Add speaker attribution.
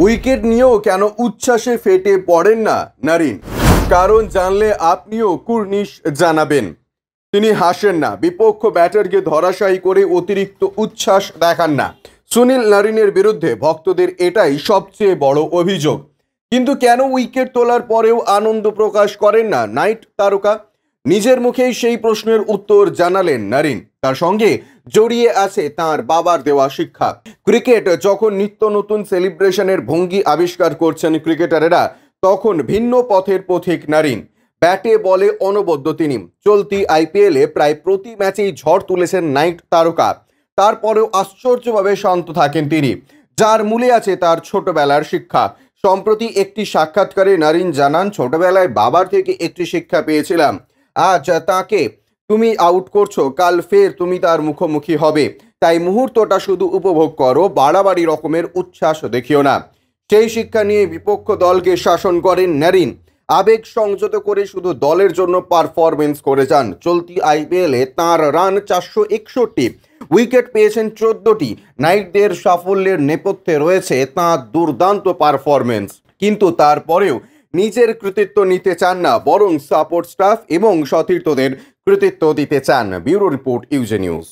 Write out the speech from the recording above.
Speaker 1: Wicket নিয়েও কেন উচ্ছ্বাসে ফেটে পড়েন না নারিন? কারণ জানলে আপনিও কুর্নিশ জানাবেন। তিনি হাসেন না, বিপক্ষ ব্যাটারকে ধরাশায়ী করে অতিরিক্ত উচ্ছ্বাস দেখান না। সুনীল নারিনের বিরুদ্ধে ভক্তদের এটাই সবচেয়ে বড় অভিযোগ। কিন্তু কেন উইকেট তোলার পরেও আনন্দ প্রকাশ করেন না নাইট তারকা? নিজের মুখেই সেই প্রশ্নের উত্তর জানালেন নারিন। তার সঙ্গে জড়িয়ে আছে তার বাবার দেওয়া শিক্ষা। ক্রিকেট যখন নিত্য নতুন সেলিব্রেশনের ভঙ্গি আবিষ্কার করছেন ক্রিকেটারেরা, তখন ভিন্ন পথের পথিক নারিন। ব্যাটে বলে অনবদ্য তিনি। চলতি আইপিএলে প্রায় প্রতি ম্যাচেই ঝড় তুলেছেন নাইট তারকা। তারপরেও আশ্চর্যভাবে শান্ত থাকেন তিনি, যার মূলে আছে তার ছোটবেলার শিক্ষা। সম্প্রতি একটি সাক্ষাৎকারে নারিন জানান, ছোটবেলায় বাবার থেকে একটি শিক্ষা পেয়েছিলাম। আজ তাকে তুমি আউট করছো, কাল ফের তুমি তার মুখোমুখি হবে, তাই মুহূর্তটা শুধু উপভোগ করো, বাড়াবাড়ি রকমের উচ্ছ্বাস দেখিও না। সেই শিক্ষা নিয়ে বিপক্ষ দলকে শাসন করেন নারিন। আবেগ সংযত করে শুধু দলের জন্য পারফরমেন্স করে যান। চলতি আইপিএলে তাঁর রান 461, উইকেট পেয়েছেন 14টি। নাইটদের সাফল্যের নেপথ্যে রয়েছে তাঁর দুর্দান্ত পারফরমেন্স। কিন্তু তারপরেও নিজের কৃতিত্ব নিতে চান না, বরং সাপোর্ট স্টাফ এবং সতীর্থদের কৃতিত্ব দিতে চান। Bureau report, UJ news.